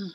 Mhm.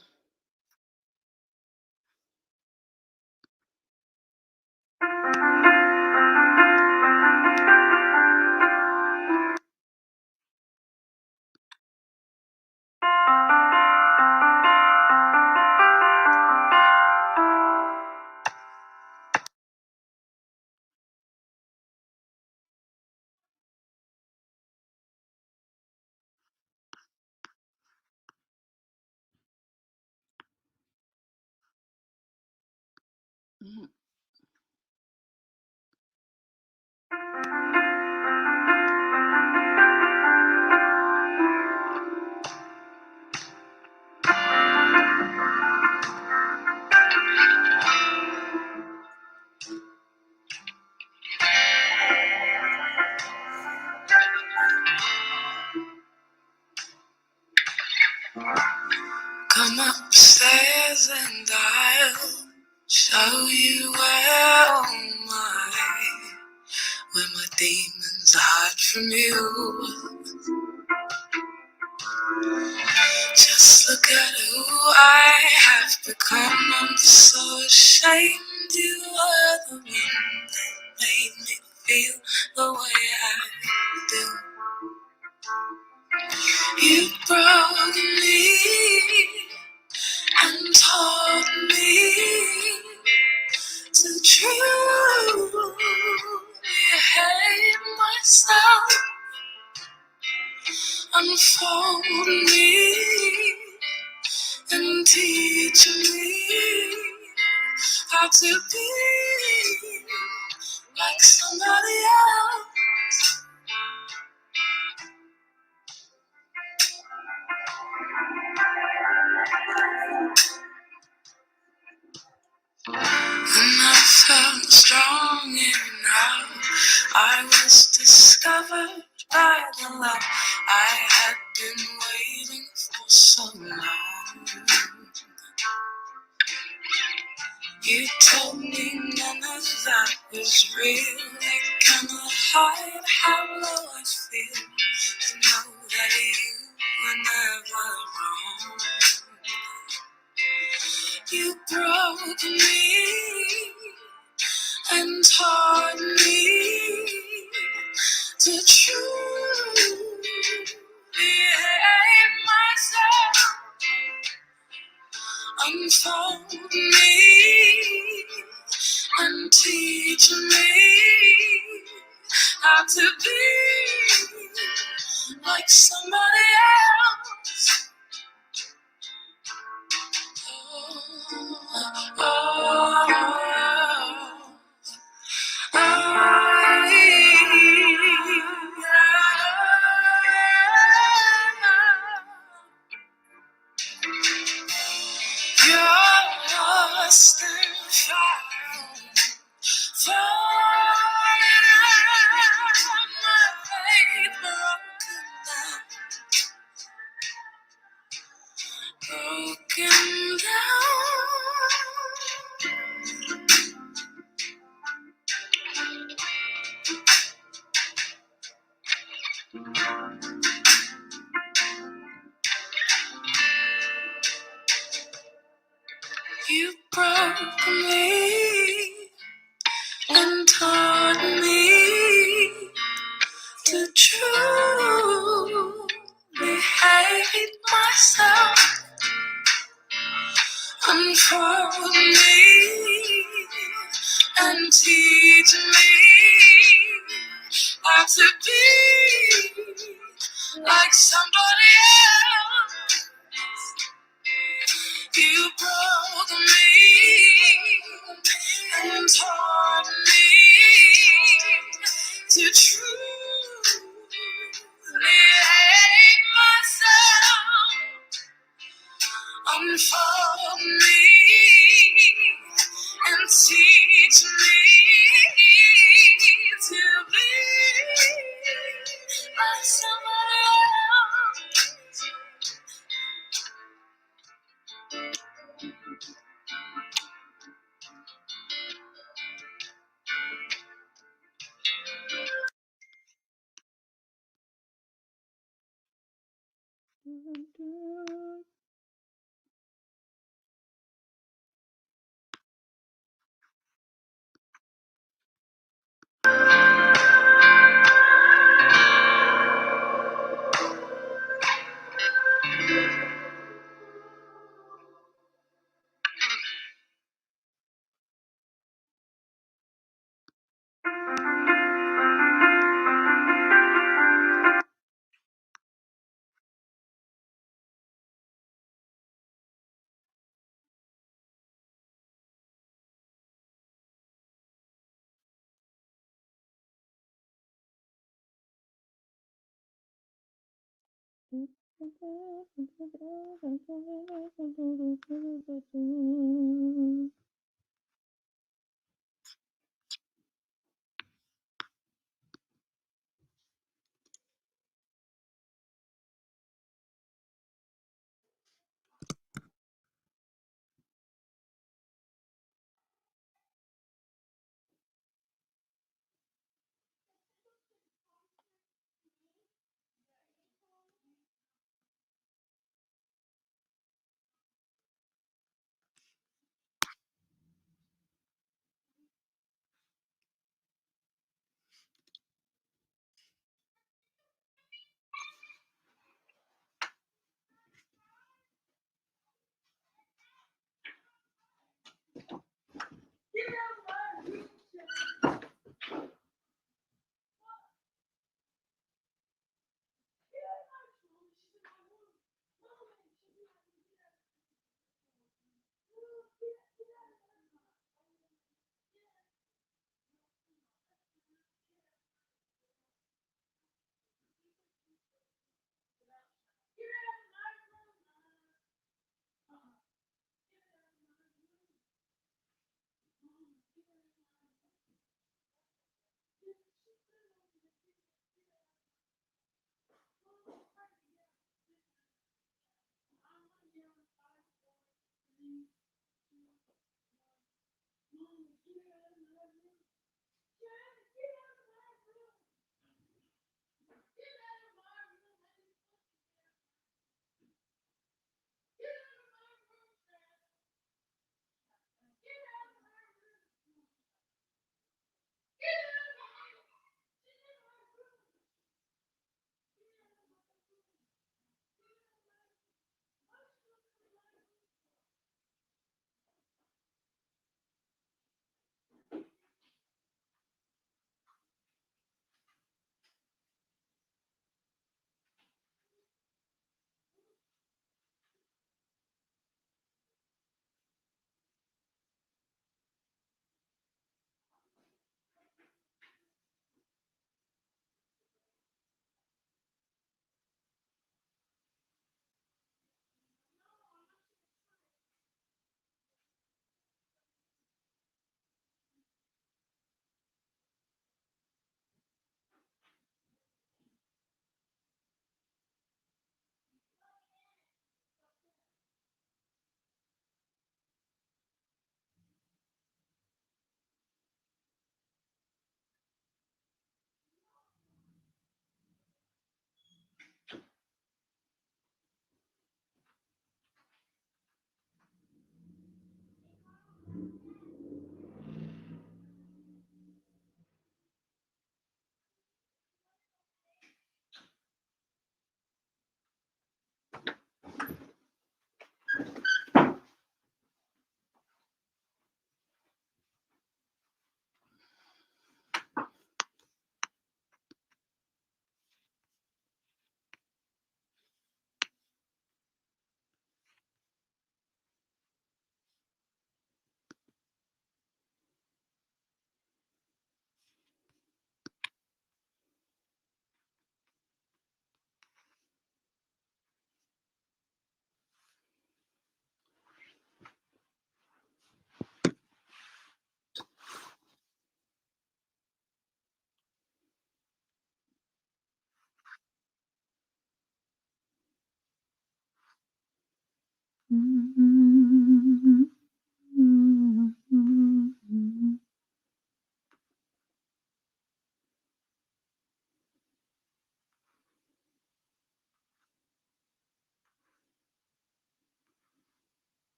Come upstairs and I'll show you where my demons hide from you. Just look at who I have become. I'm so ashamed you were the one that made me feel the way I do. You broke me and taught me to truly hate myself. Unfold me and teach me how to be like somebody else. And I felt strong enough. I was discovered by the love I had been waiting for so long. You told me none of that was real. I cannot hide how low I feel to know that you were never wrong. You broke me and taught me to truly hate myself. Unfold me and teach me how to be like somebody else. Oh, oh, you're lost and found. Falling out, my faith broken down. You broke me and taught me to truly hate myself. Unfold me and teach me how to be like somebody else. You broke me and taught me to truly hate myself. Unfold me and teach me to be like somebody else.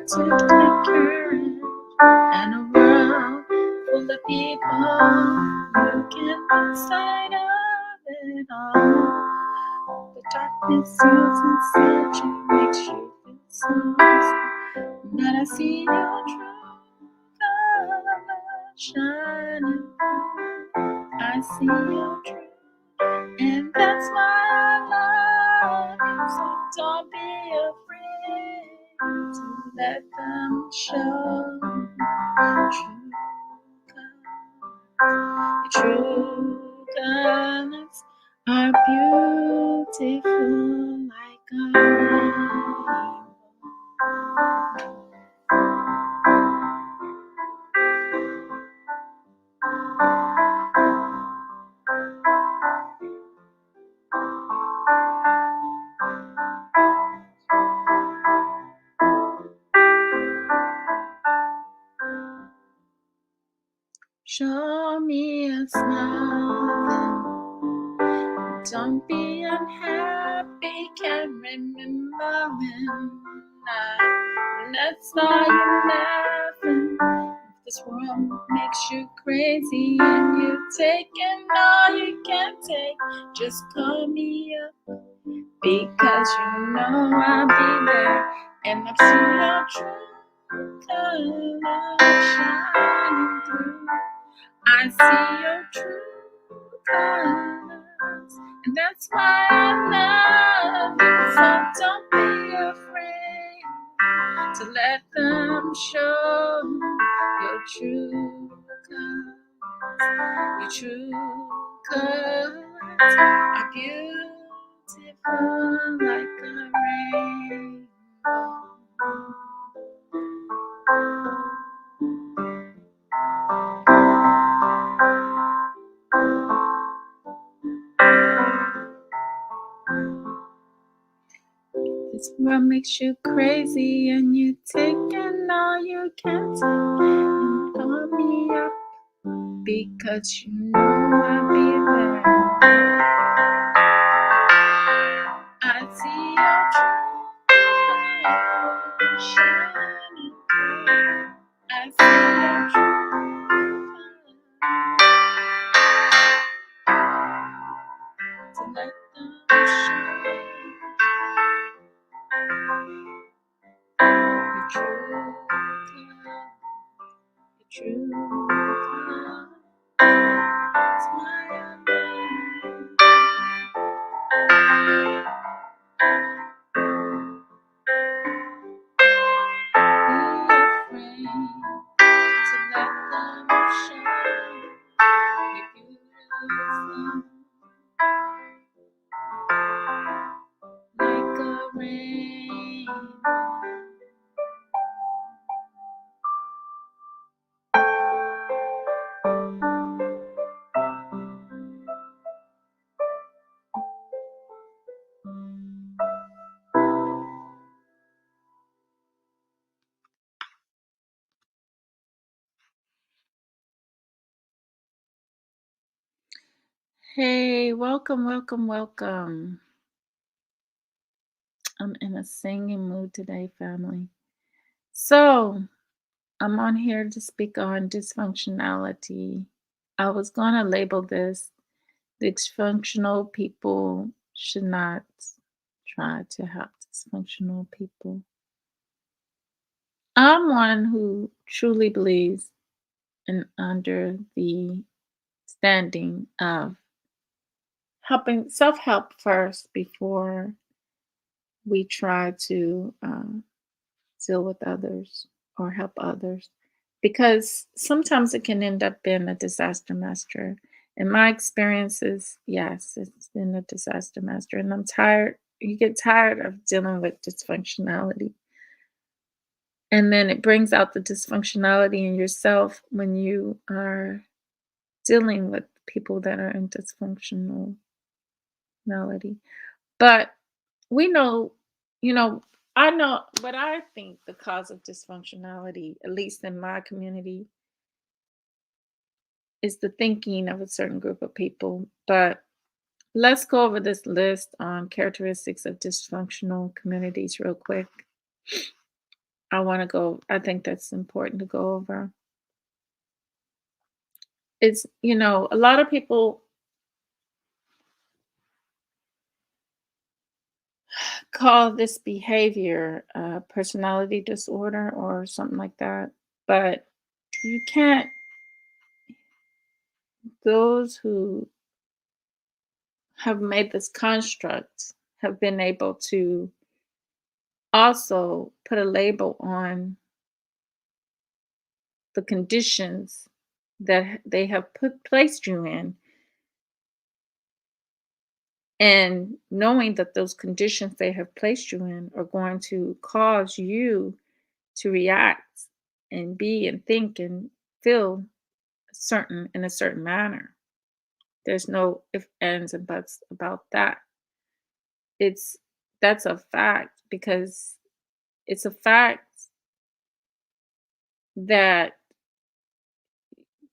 got to take courage. And a world full of people you get inside of it all. The darkness is inside you, makes you feel so sad. But I see your true color shining through. I see your truth, and that's why I love you. So don't be afraid to let them show your true colors are beautiful like a rainbow. Show me a smile, then don't be unhappy. Can't remember when I last saw you laughing. If this world makes you crazy and you've taken all you can take, just call me up because you know I'll be there. And I've seen your true colors shining through. I see your true colors, and that's why I love you. So don't be afraid to let them show your true colors. Your true colors are beautiful like a rainbow. This world makes you crazy and you're taking all you can take. And call me up because you know I'll be there. I see your true colors shining through. I see your true colors. To let them show your true colors. Your true colors. That's why I love you. Hey, welcome, welcome, welcome. I'm in a singing mood today, family. So, I'm on here to speak on dysfunctionality. I was going to label this dysfunctional people should not try to help dysfunctional people. I'm one who truly believes in under the standing of helping self-help first before we try to deal with others or help others, because sometimes it can end up being a disaster master. In my experiences, yes, it's been a disaster master, and I'm tired. You get tired of dealing with dysfunctionality, and then it brings out the dysfunctionality in yourself when you are dealing with people that are in dysfunctionality. But we know, you know, I know what I think the cause of dysfunctionality, at least in my community, is the thinking of a certain group of people. But let's go over this list on characteristics of dysfunctional communities real quick. I think that's important to go over. It's a lot of people call this behavior personality disorder or something like that. But you can't, those who have made this construct have been able to also put a label on the conditions that they have placed you in, and knowing that those conditions they have placed you in are going to cause you to react and be and think and feel certain in a certain manner. There's no if ands and buts about that. It's That's a fact, because it's a fact that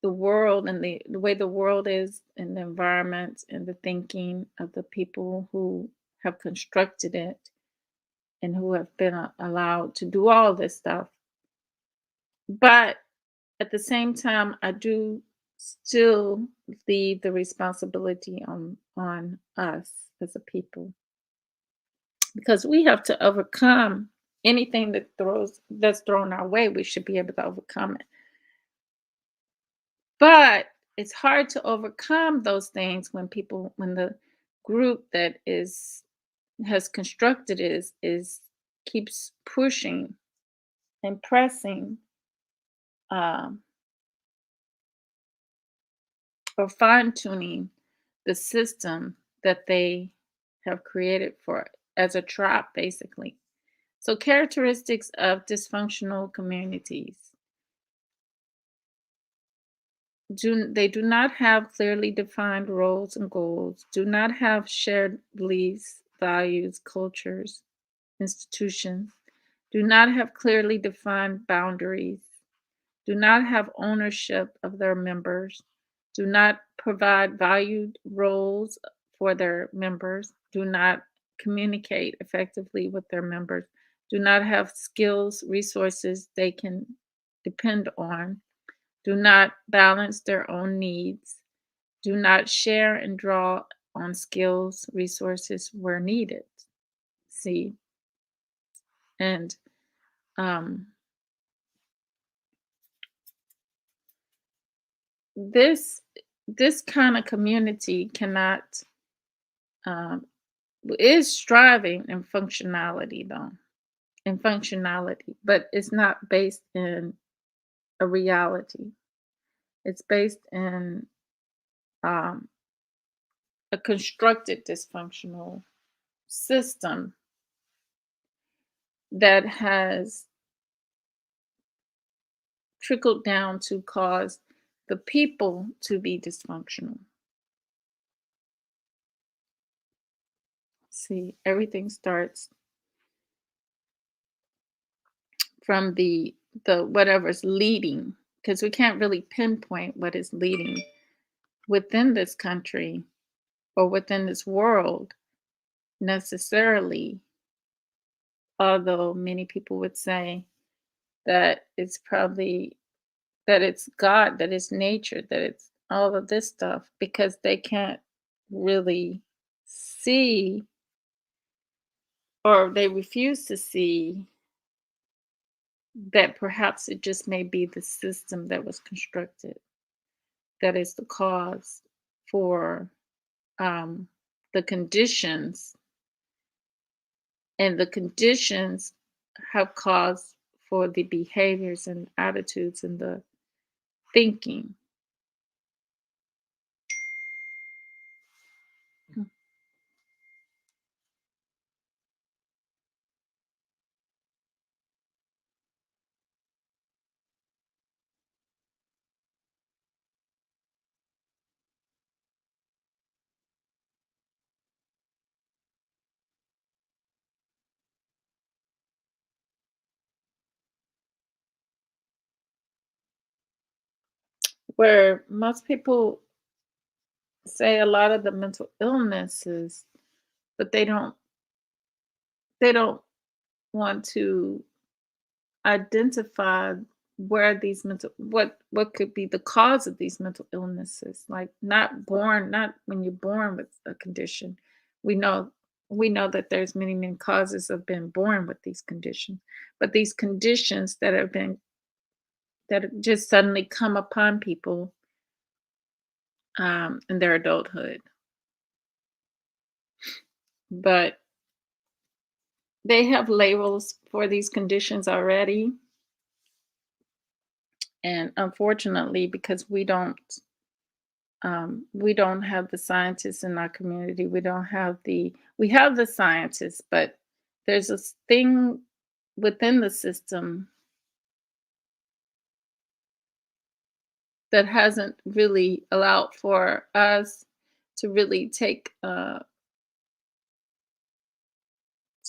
the world and the way the world is, and the environment and the thinking of the people who have constructed it and who have been allowed to do all this stuff. But at the same time, I do still leave the responsibility on us as a people, because we have to overcome anything that's thrown our way. We should be able to overcome it. But it's hard to overcome those things when the group that is has constructed is keeps pushing and pressing, um, or fine tuning the system that they have created for as a trap, basically. So, characteristics of dysfunctional communities: they do not have clearly defined roles and goals, do not have shared beliefs, values, cultures, institutions, do not have clearly defined boundaries, do not have ownership of their members, do not provide valued roles for their members, do not communicate effectively with their members, do not have skills, resources they can depend on, do not balance their own needs, do not share and draw on skills, resources where needed. See, and um, this this kind of community cannot, um, is striving in functionality, though, in functionality, but it's not based in a reality. It's based in um, a constructed dysfunctional system that has trickled down to cause the people to be dysfunctional. See, everything starts from the whatever's leading, because we can't really pinpoint what is leading within this country or within this world necessarily, although many people would say that it's probably that it's God, that it's nature, that it's all of this stuff, because they can't really see, or they refuse to see, that perhaps it just may be the system that was constructed that is the cause for, um, the conditions, and the conditions have caused for the behaviors and attitudes and the thinking. Where most people say a lot of the mental illnesses, but they don't want to identify where these mental what could be the cause of these mental illnesses, like not when you're born with a condition. we know we know that there's many causes of being born with these conditions, but these conditions that just suddenly come upon people in their adulthood, but they have labels for these conditions already. And unfortunately, because we don't have the scientists in our community. We have the scientists, but there's this thing within the system that hasn't really allowed for us to really to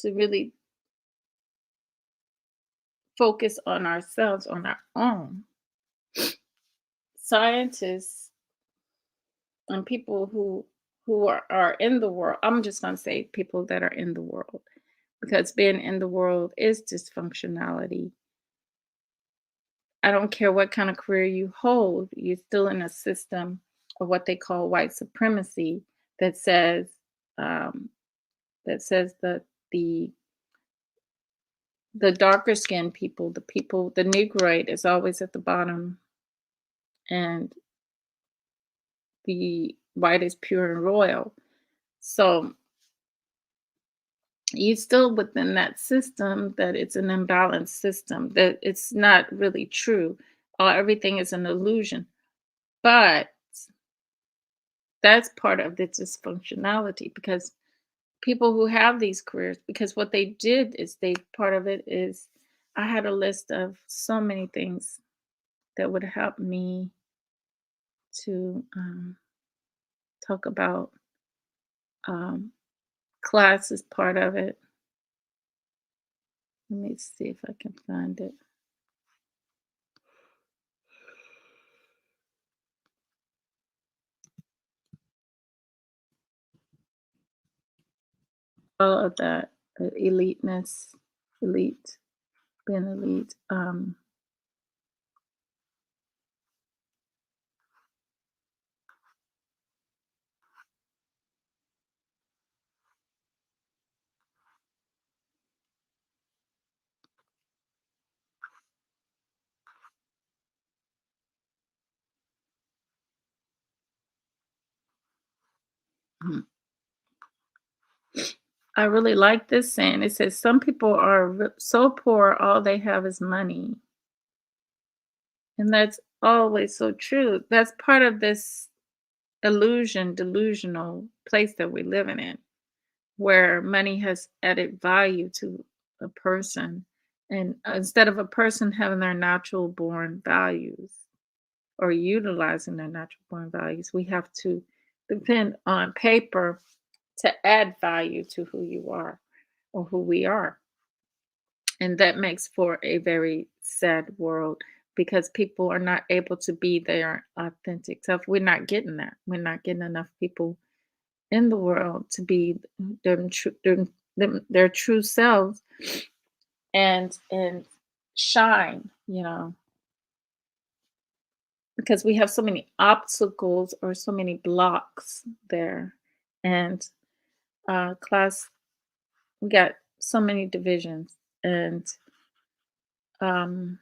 really focus on ourselves on our own. Scientists and people who are in the world. I'm just going to say people that are in the world, because being in the world is dysfunctionality. I don't care what kind of career you hold, you're still in a system of what they call white supremacy that says um, that the the darker skinned people, the Negroid is always at the bottom, and the white is pure and royal. So you still within that system that it's an imbalanced system, that it's not really true. Everything is an illusion. But that's part of the dysfunctionality, because people who have these careers, because what they did is they part of it is I had a list of so many things that would help me to talk about. um, Class is part of it. Let me see if I can find it. All of that, eliteness, elite, being elite. Mhm. I really like this saying. It says, "Some people are so poor, all they have is money." And that's always so true. That's part of this delusional place that we're living in, where money has added value to a person. And instead of a person having their natural born values or utilizing their natural born values, we have to depend on paper to add value to who you are or who we are. And that makes for a very sad world, because people are not able to be their authentic self. We're not getting that. We're not getting enough people in the world to be their true selves and shine, because we have so many obstacles or so many blocks there. And class, we got so many divisions. And um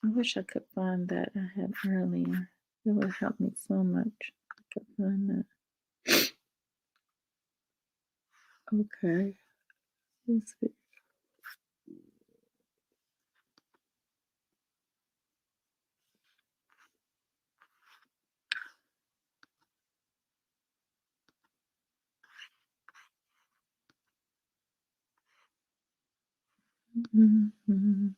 I wish I could find that I had earlier. It would help me so much. I could find that. Okay. Let's see. Mhm, mhm.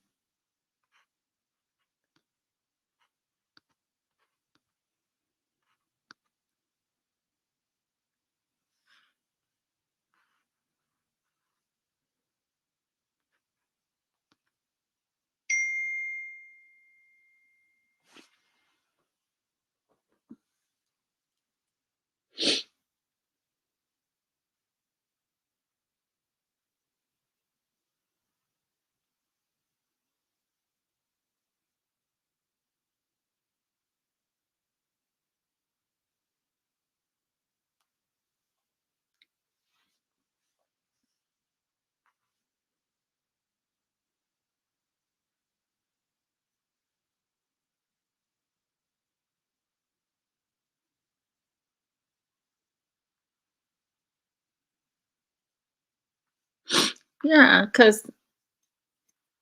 Yeah, because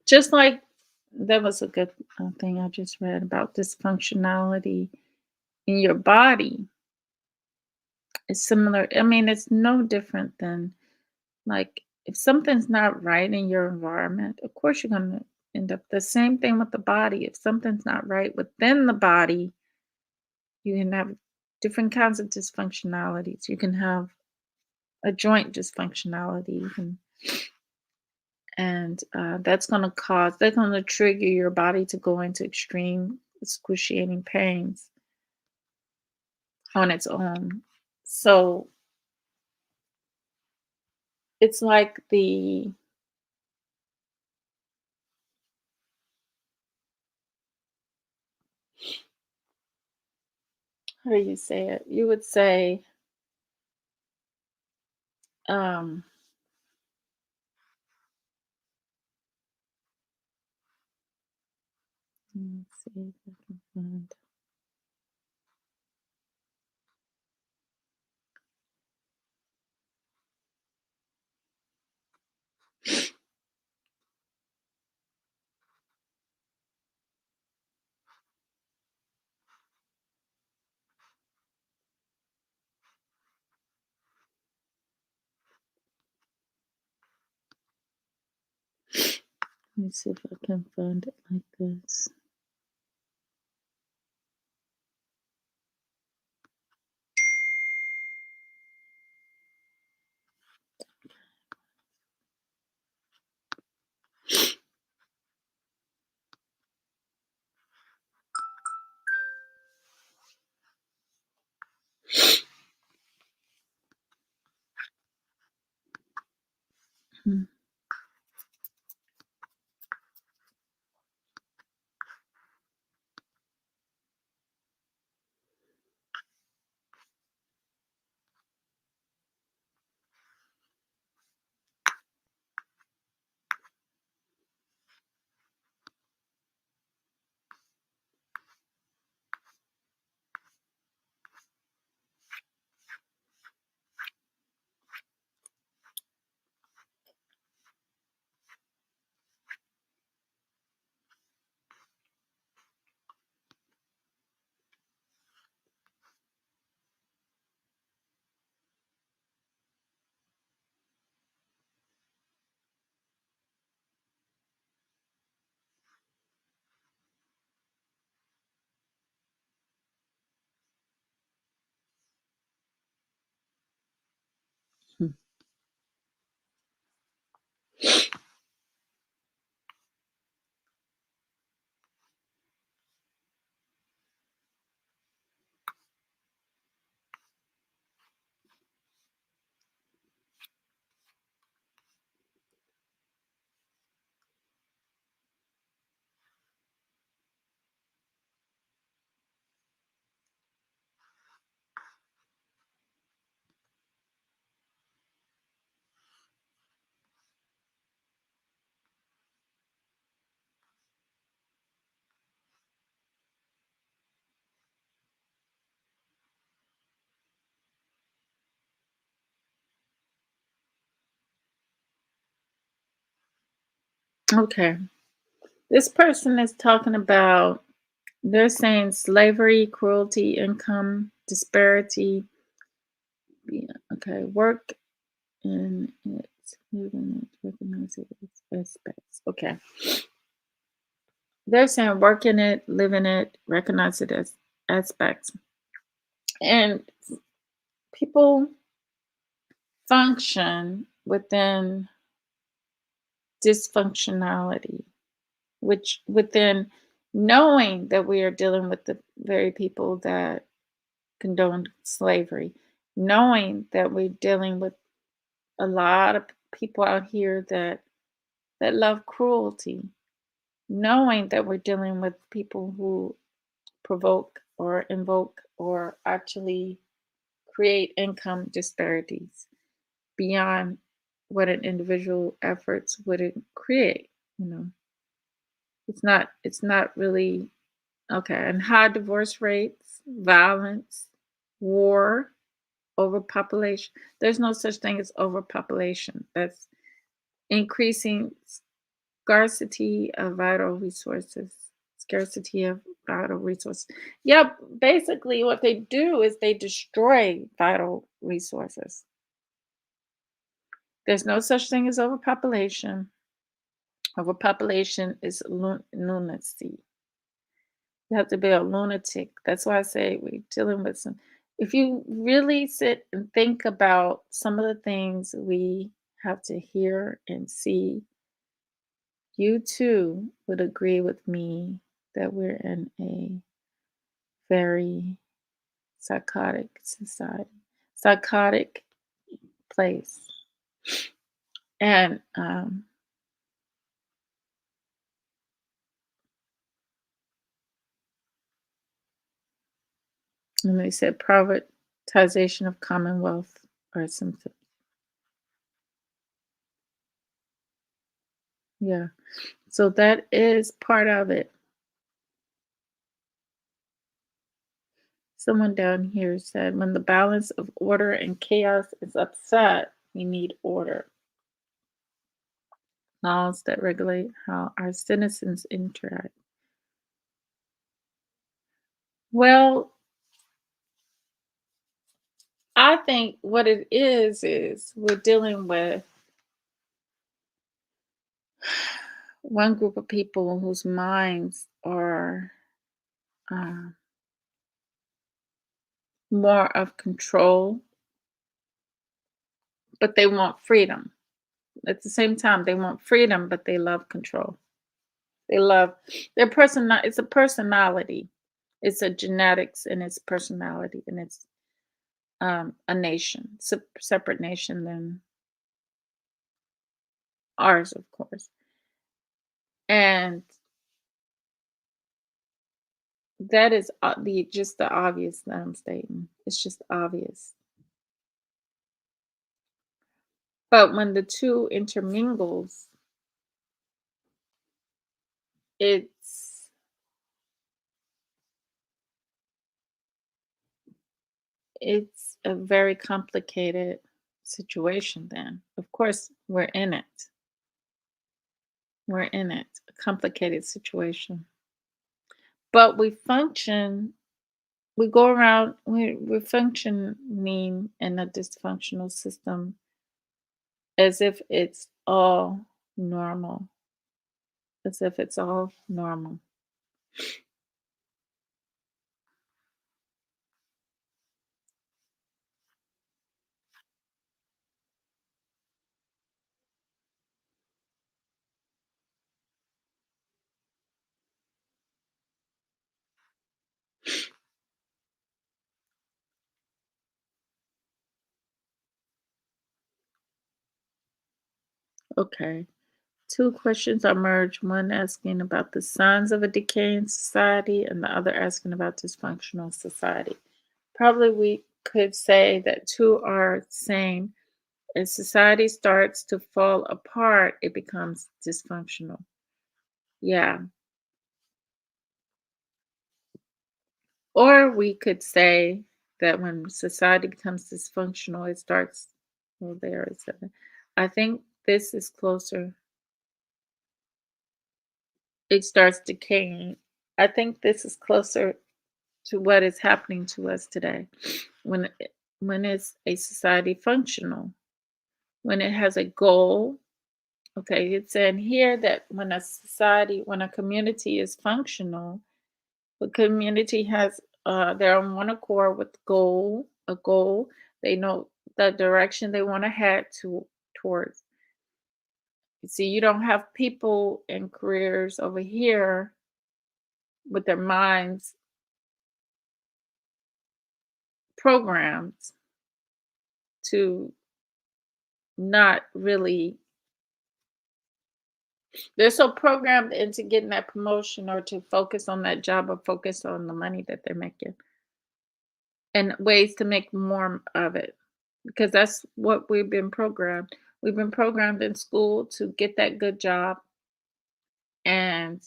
just like that was a good thing I just read about dysfunctionality in your body. It's similar. I mean, it's no different than like if something's not right in your environment, of course you're going to end up the same thing with the body. If something's not right within the body, you can have different kinds of dysfunctionalities. You can have a joint dysfunctionality. And that's going to cause, they're going to trigger your body to go into extreme excruciating pains on its own. So it's like how do you say it? You would say, um, let's see if I can find. Let me see if I can find it like this. Hmm. Hmm. Okay. This person is talking about, they're saying slavery, cruelty, income disparity. Yeah, okay. Work in it, live in it, recognize it as aspects. Okay. They're saying work in it, live in it, recognize it as aspects. And people function within dysfunctionality, which within knowing that we are dealing with the very people that condoned slavery, knowing that we're dealing with a lot of people out here that love cruelty, knowing that we're dealing with people who provoke or invoke or actually create income disparities beyond what an individual efforts would create. You know, it's not really okay. And high divorce rates, violence, war, overpopulation. There's no such thing as overpopulation. That's increasing scarcity of vital resources. Scarcity of vital resources. Yep, basically what they do is they destroy vital resources. There's no such thing as overpopulation. Overpopulation is lunacy. You have to be a lunatic. That's why I say we're dealing with some. If you really sit and think about some of the things we have to hear and see, you too would agree with me that we're in a very psychotic society, psychotic place. And and they said privatization of commonwealth or something. Yeah. So that is part of it. Someone down here said, when the balance of order and chaos is upset, we need order. Laws that regulate how our citizens interact. Well, I think what it is we're dealing with one group of people whose minds are uh, more of control, but they want freedom. At the same time, they want freedom, but they love control. They love their person. It's a personality. It's a genetics and it's personality and it's a nation, separate nation than ours, of course. And that is the just the obvious that I'm stating. It's just obvious. But when the two intermingles, it's it's a very complicated situation then. Of course, we're in it. We're in it. A complicated situation. But we go around, we're functioning in a dysfunctional system as if it's all normal, as if it's all normal. Okay. Two questions are merged, one asking about the signs of a decaying society and the other asking about dysfunctional society. Probably we could say that two are same. As society starts to fall apart, it becomes dysfunctional. Yeah. Or we could say that when society becomes dysfunctional, it starts, well, there is a, I think this is closer, it starts decaying. I think this is closer to what is happening to us today. When when it's a society functional, when it has a goal. Okay, it's in here that when a society, when a community is functional, the community has they're on one accord with a goal. They know the direction they want to head towards. You see, you don't have people in careers over here with their minds programmed to not really, they're so programmed into getting that promotion or to focus on that job or focus on the money that they're making and ways to make more of it because that's what we've been programmed. We've been programmed in school to get that good job. And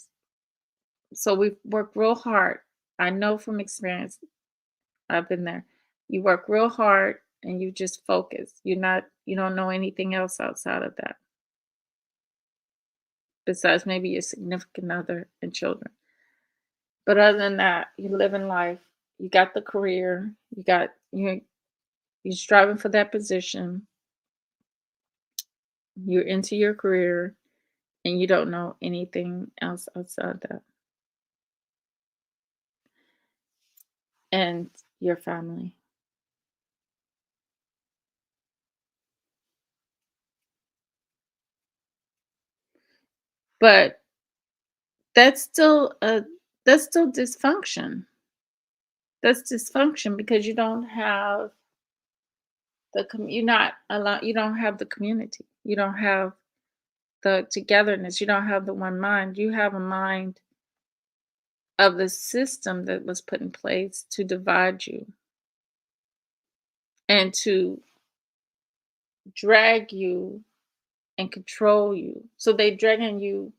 so we work real hard. I know from experience, I've been there. You work real hard and you just focus. You don't know anything else outside of that. besides maybe your significant other and children. But other than that, you're living life. You got the career. You're striving for that position. You're into your career, and you don't know anything else outside that. And your family. But that's still a that's still dysfunction. That's dysfunction because you don't have you're not allow you don't have the community. You don't have the togetherness. You don't have the one mind. You have a mind of the system that was put in place to divide you and to drag you and control you. So they dragging you.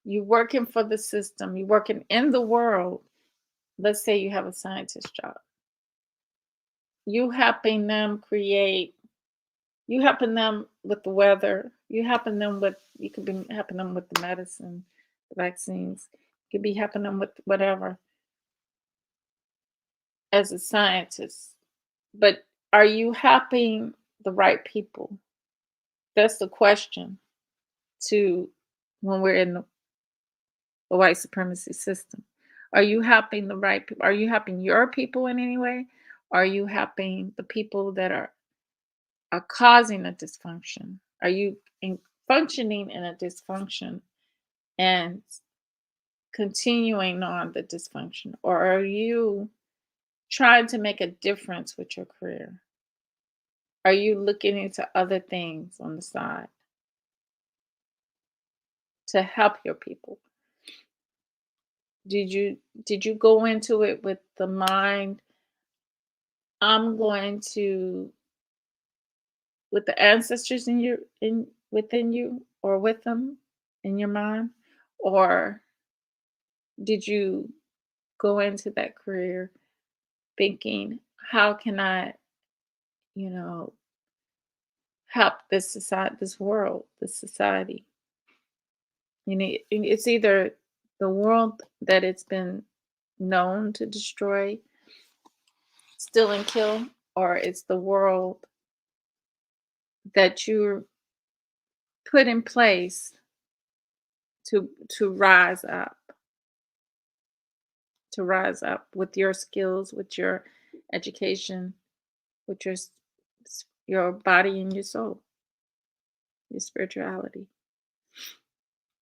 You working for the system. You working in the world. Let's say you have a scientist job. You helping them create. You helping them with the weather. You could be helping them with the medicine, the vaccines. You could be helping them with whatever as a scientist. But are you helping the right people? That's the question to when we're in the white supremacy system. Are you helping the right people? Are you helping your people in any way? Are you helping the people that are causing a dysfunction? Are you functioning in a dysfunction and continuing on the dysfunction? Or are you trying to make a difference with your career? Are you looking into other things on the side to help your people? Did you go into it with the mind, I'm going to with the ancestors in within you or with them in your mind? Or did you go into that career thinking, how can I, you know, help this society, this world, this society? It's either the world that it's been known to destroy, steal and kill, or it's the world that you're put in place to rise up, to rise up with your skills, with your education, with your body and your soul, your spirituality.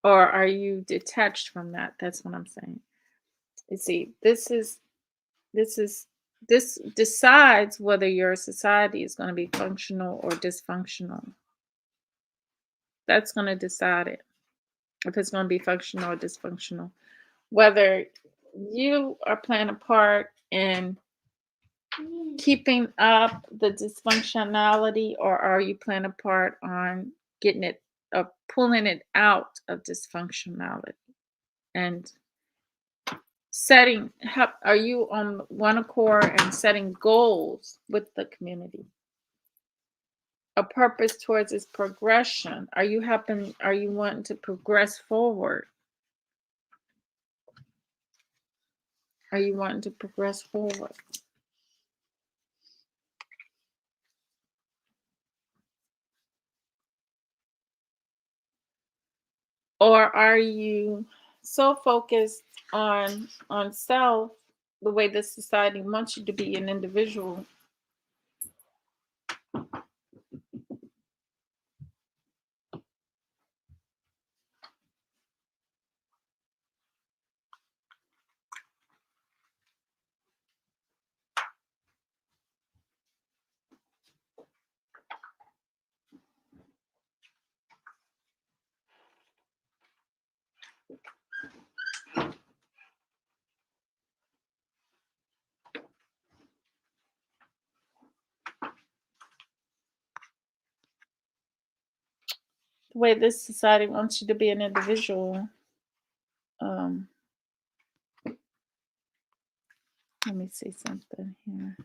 Or are you detached from that? That's what I'm saying. You see, this is this decides whether your society is going to be functional or dysfunctional. That's going to decide it, if it's going to be functional or dysfunctional. Whether you are playing a part in keeping up the dysfunctionality, or are you playing a part on getting it, pulling it out of dysfunctionality and are you on one accord and setting goals with the community, a purpose towards its progression? Are you wanting to progress forward? Are you wanting to progress forward? Or are you so focused on self, the way this society wants you to be an individual? The way this society wants you to be an individual. um Let me see something here.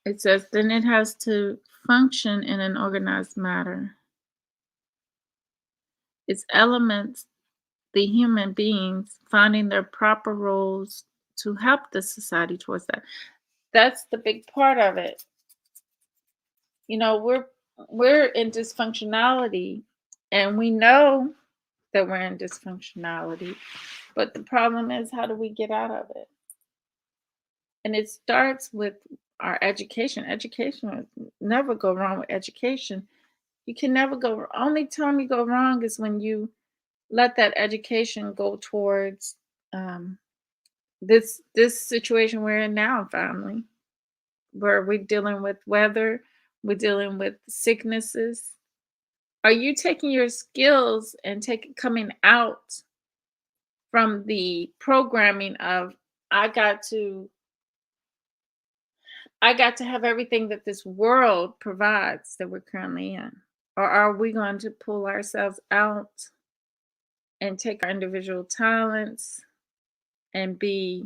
It says, then it has to function in an organized manner. Its elements, the human beings, finding their proper roles to help the society towards that. That's the big part of it. You know, we're in dysfunctionality, and we know that we're in dysfunctionality, but the problem is, how do we get out of it? And it starts with our education. Education, never go wrong with education. You can never go, only time you go wrong is when you let that education go towards um, this situation we're in now, family, where we're dealing with weather, we're dealing with sicknesses. Are you taking your skills and coming out from the programming of I got to I got to have everything that this world provides that we're currently in? Or are we going to pull ourselves out and take our individual talents and be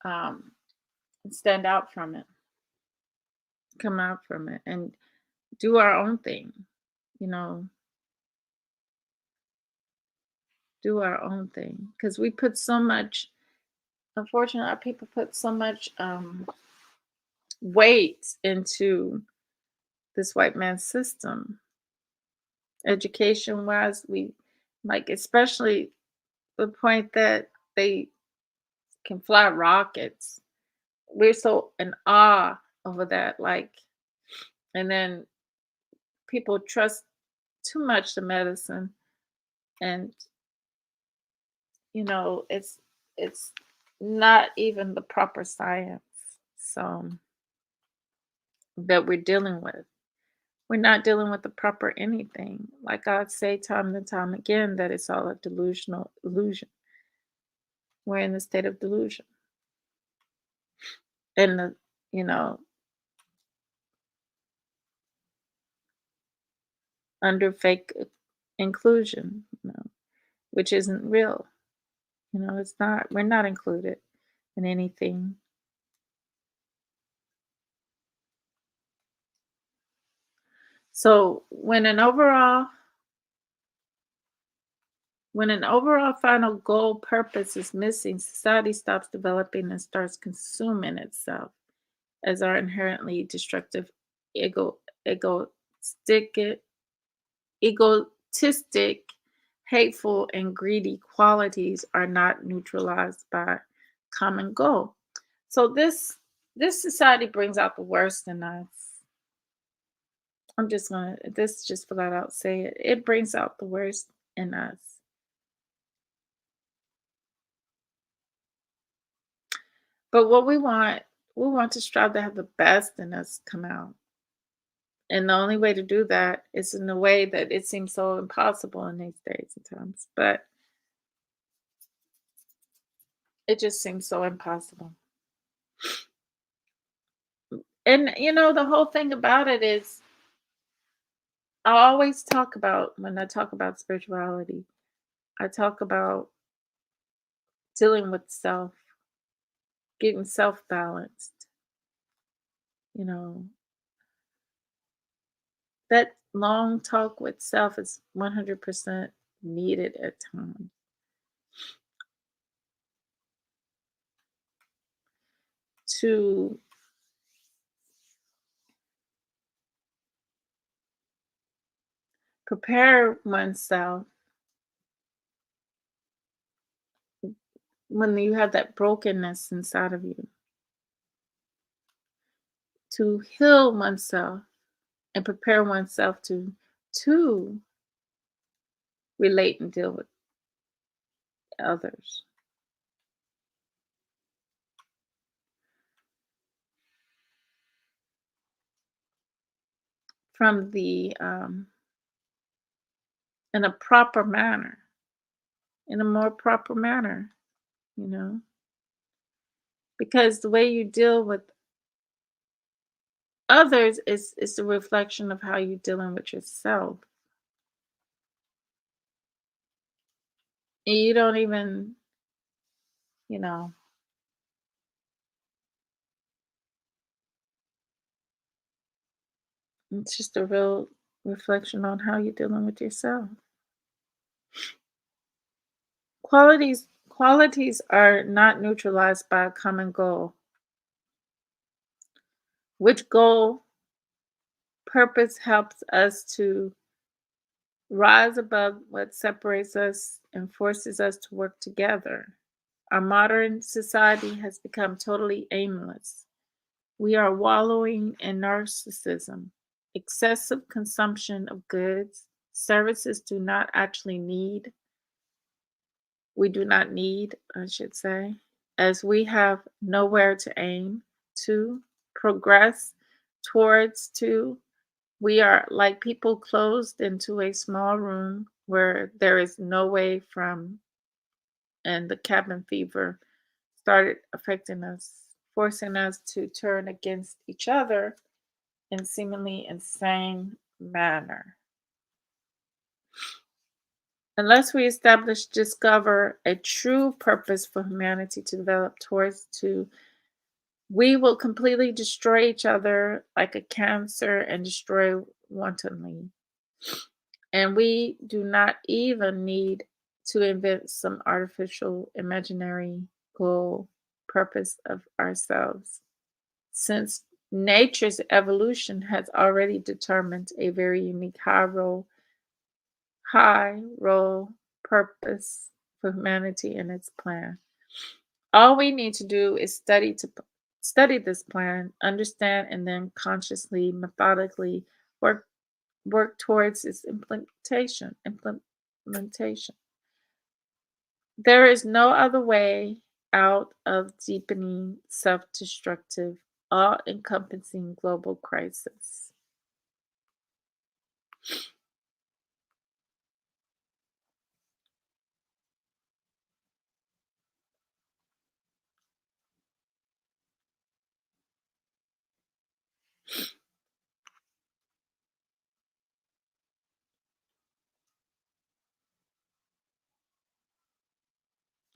um, stand out from it, come out from it, and do our own thing? You know, do our own thing, because we put so much. Unfortunately, our people put so much weight into this white man's system, education wise. We like, especially the point that they can fly rockets. We're so in awe over that. Like, and then people trust too much the medicine, and it's not even the proper science. So that we're dealing with. We're not dealing with the proper anything. Like I say time and time again, that it's all a delusional illusion. We're in the state of delusion. And you know, under fake inclusion, which isn't real. It's not, we're not included in anything. So when an overall final goal purpose is missing, society stops developing and starts consuming itself as our inherently destructive ego egoistic egotistic, hateful, and greedy qualities are not neutralized by common goal. So this society brings out the worst in us. I'm just gonna this just flat out say it. It brings out the worst in us. But what we want to strive to have the best in us come out. And the only way to do that is in a way that it seems so impossible in these days and times. But it just seems so impossible. And the whole thing about it is, I always talk about, when I talk about spirituality, I talk about dealing with self, getting self balanced. You know, that long talk with self is 100% needed at times to prepare oneself when you have that brokenness inside of you, to heal oneself and prepare oneself to relate and deal with others from the in a proper manner, in a more proper manner, you know, because the way you deal with others is a reflection of how you're dealing with yourself. And you don't even, you know, It's just a real reflection on how you're dealing with yourself. Qualities are not neutralized by a common goal. Which goal purpose helps us to rise above what separates us and forces us to work together. Our modern society has become totally aimless. We are wallowing in narcissism, excessive consumption of goods, services we do not need, I should say, as we have nowhere to aim to, progress towards to. We are like people closed into a small room where there is no way from, and the cabin fever started affecting us, forcing us to turn against each other in seemingly insane manner. Unless we discover a true purpose for humanity to develop towards to, we will completely destroy each other like a cancer and destroy wantonly. And we do not even need to invent some artificial imaginary goal purpose of ourselves, since nature's evolution has already determined a very unique high role purpose for humanity in its plan. All we need to do is study this plan, understand, and then consciously, methodically work work towards its implementation. There is no other way out of deepening self-destructive, all-encompassing global crisis.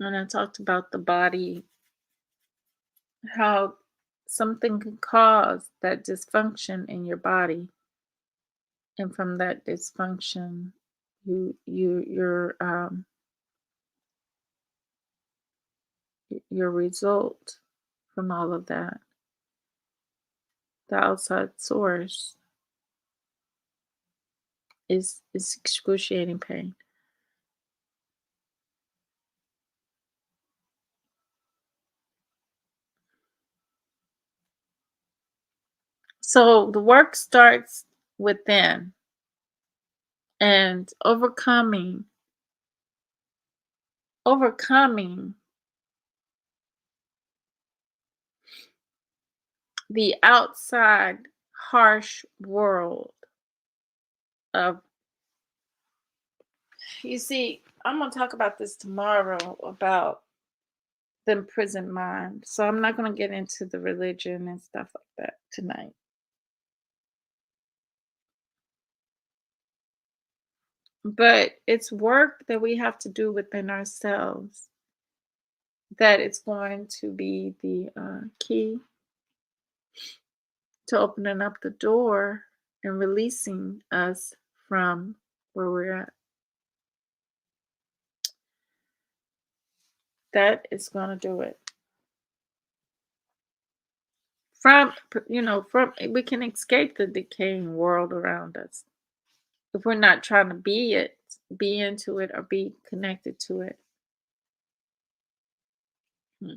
And I talked about the body, how something can cause that dysfunction in your body, and from that dysfunction, your result from all of that, the outside source, is excruciating pain. So the work starts within, and overcoming the outside harsh world of, you see, I'm going to talk about this tomorrow about the imprisoned mind. So I'm not going to get into the religion and stuff like that tonight. But it's work that we have to do within ourselves that it's going to be the key to opening up the door and releasing us from where we're at. That is going to do it. From we can escape the decaying world around us if we're not trying to be into it, or be connected to it. Hmm.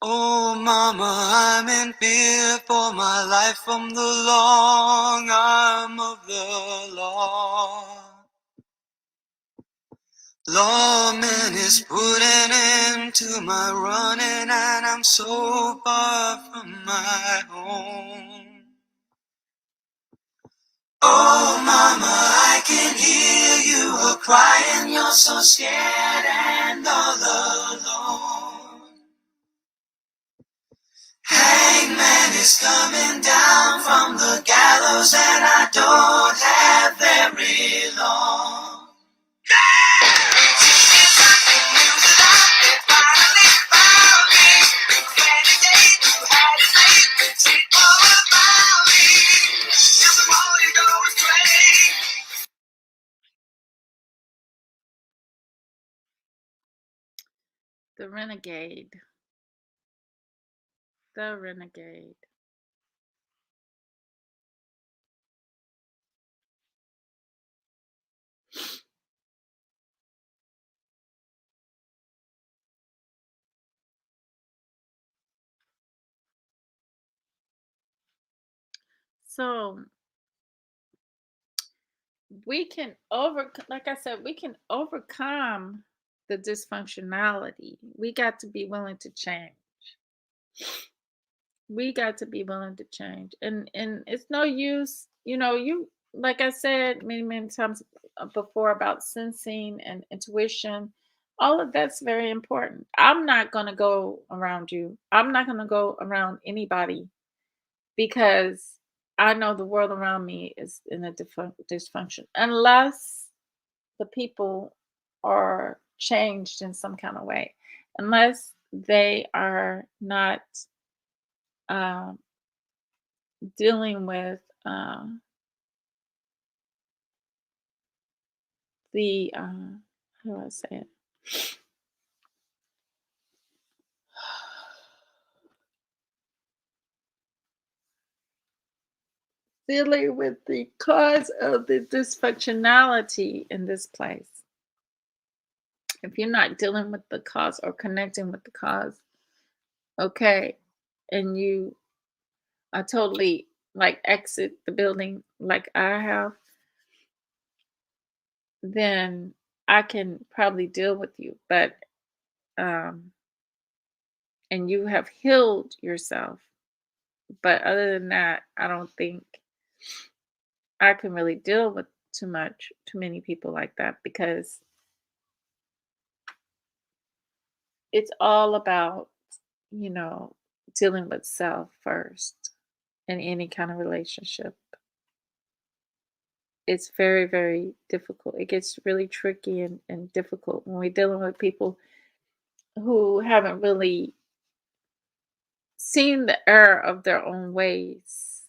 Oh, mama, I'm in fear for my life from the long arm of the law. Lawman is putting end to my running, and I'm so far from my home. Oh, mama, I can hear you a crying, you're so scared and all alone. Hangman is coming down from the gallows, and I don't have very long. The renegade. The renegade. So we can like I said, we can overcome the dysfunctionality. We got to be willing to change. We got to be willing to change. And it's no use, you like I said many times before about sensing and intuition. All of that's very important. I'm not going to go around you. I'm not going to go around anybody because I know the world around me is in a dysfunction unless the people are changed in some kind of way, unless they are not um, dealing with the how do I say it? Dealing with the cause of the dysfunctionality in this place. If you're not dealing with the cause or connecting with the cause, okay, and you are totally like exit the building like I have, then I can probably deal with you. But um and you have healed yourself. But other than that, I don't think I can really deal with too many people like that because it's all about, you know, dealing with self first in any kind of relationship. It's very, very difficult. It gets really tricky and difficult when we're dealing with people who haven't really seen the error of their own ways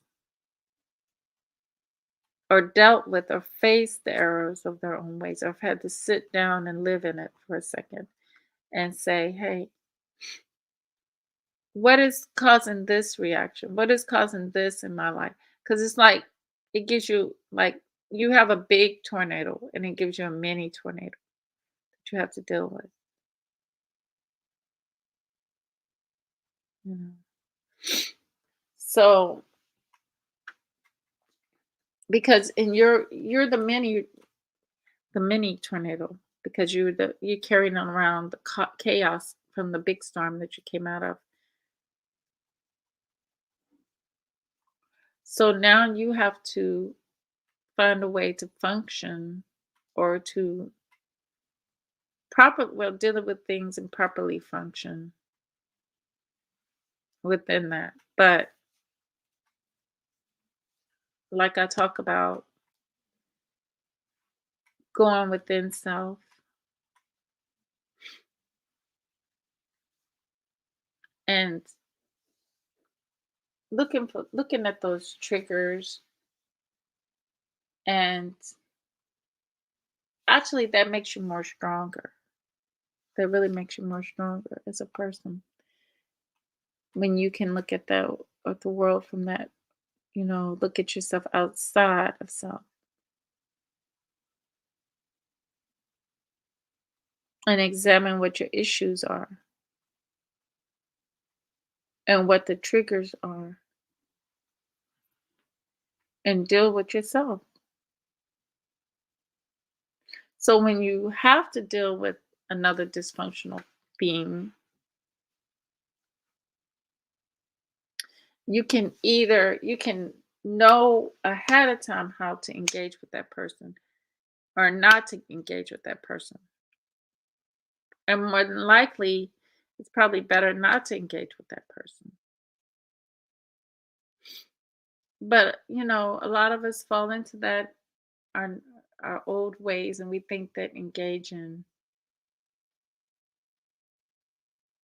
or dealt with or faced the errors of their own ways or have had to sit down and live in it for a second and say, hey, what is causing this reaction? What is causing this in my life? Because it's like it gives you like you have a big tornado and it gives you a mini tornado that you have to deal with. You know. So because in you're the mini tornado because you're carrying on around the chaos from the big storm that you came out of. So now you have to find a way to function or to dealing with things and properly function within that. But like I talk about going within self and looking at those triggers and actually that makes you more stronger. That really makes you more stronger as a person when you can look at the world from that, look at yourself outside of self and examine what your issues are and what the triggers are and deal with yourself. So when you have to deal with another dysfunctional being, you can know ahead of time how to engage with that person or not to engage with that person. And more than likely, it's probably better not to engage with that person. But, a lot of us fall into that our our old ways, and we think that engaging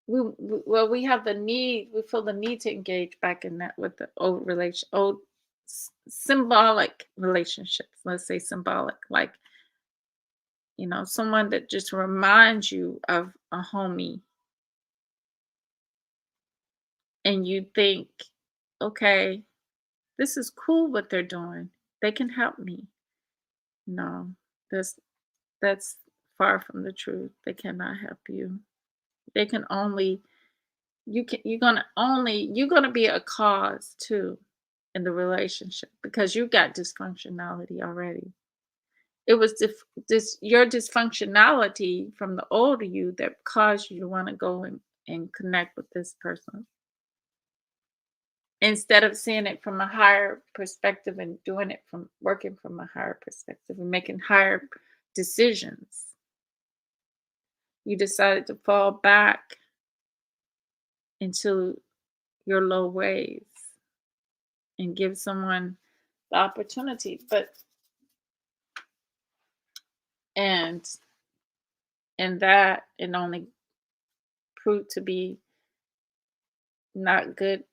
we have the need, we feel the need to engage back in that with the old symbolic relationships. Let's say symbolic, like, someone that just reminds you of a homie, and you think, okay, this is cool what they're doing. They can help me. No, that's that's far from the truth. They cannot help you. They can only you're gonna be a cause too in the relationship because you got dysfunctionality already. It was your dysfunctionality from the older you that caused you to want to go and connect with this person instead of seeing it from a higher perspective and doing it from working from a higher perspective and making higher decisions. You decided to fall back into your low ways and give someone the opportunity, and that it only proved to be not good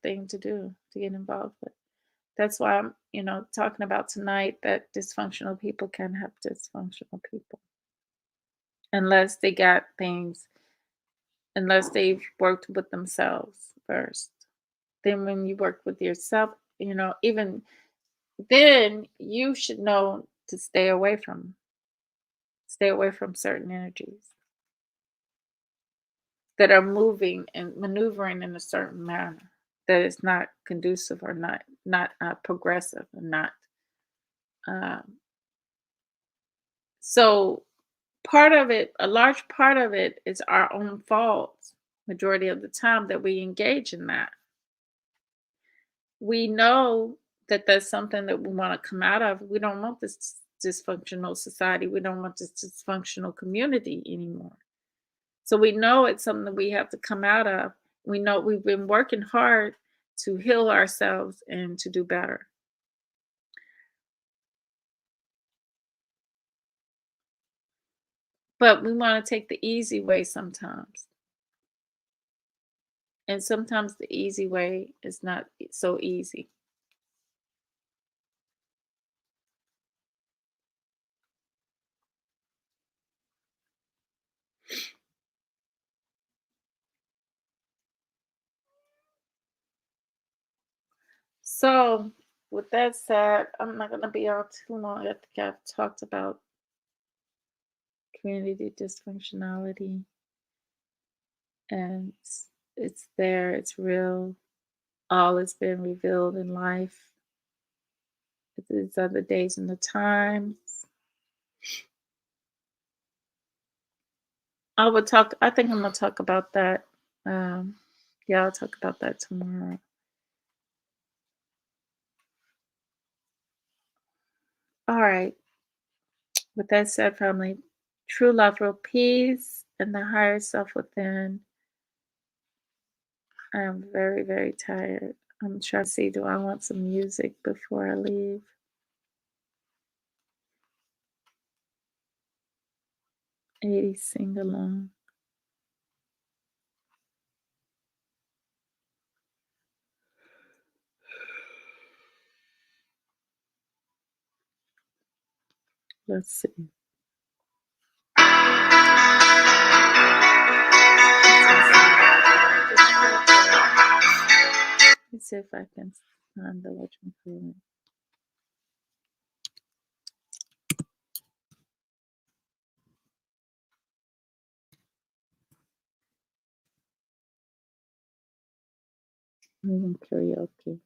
thing to do to get involved with. That's why I'm, talking about tonight that dysfunctional people can have dysfunctional people unless they got things, unless they've worked with themselves first. Then when you work with yourself, even then you should know to stay away from certain energies that are moving and maneuvering in a certain manner that is not conducive or not progressive and not um, so part of it, a large part of it, is our own fault majority of the time that we engage in that. We know that that's something that we want to come out of. We don't want this dysfunctional society. We don't want this dysfunctional community anymore. So we know it's something that we have to come out of. We know we've been working hard to heal ourselves and to do better. But we want to take the easy way sometimes. And sometimes the easy way is not so easy. So, with that said, I'm not going to be on too long. I think I've talked about community dysfunctionality, and it's there, it's real. All has been revealed in life. These are the days and the times. I think I'm going to talk about that. Um, yeah, I'll talk about that tomorrow. All right. With that said, family, true love, real peace, and the higher self within. I am very, very tired. I'm trying to see, do I want some music before I leave? 80 sing along. Let's see. Let's see if I can find the what I'm feeling. karaoke.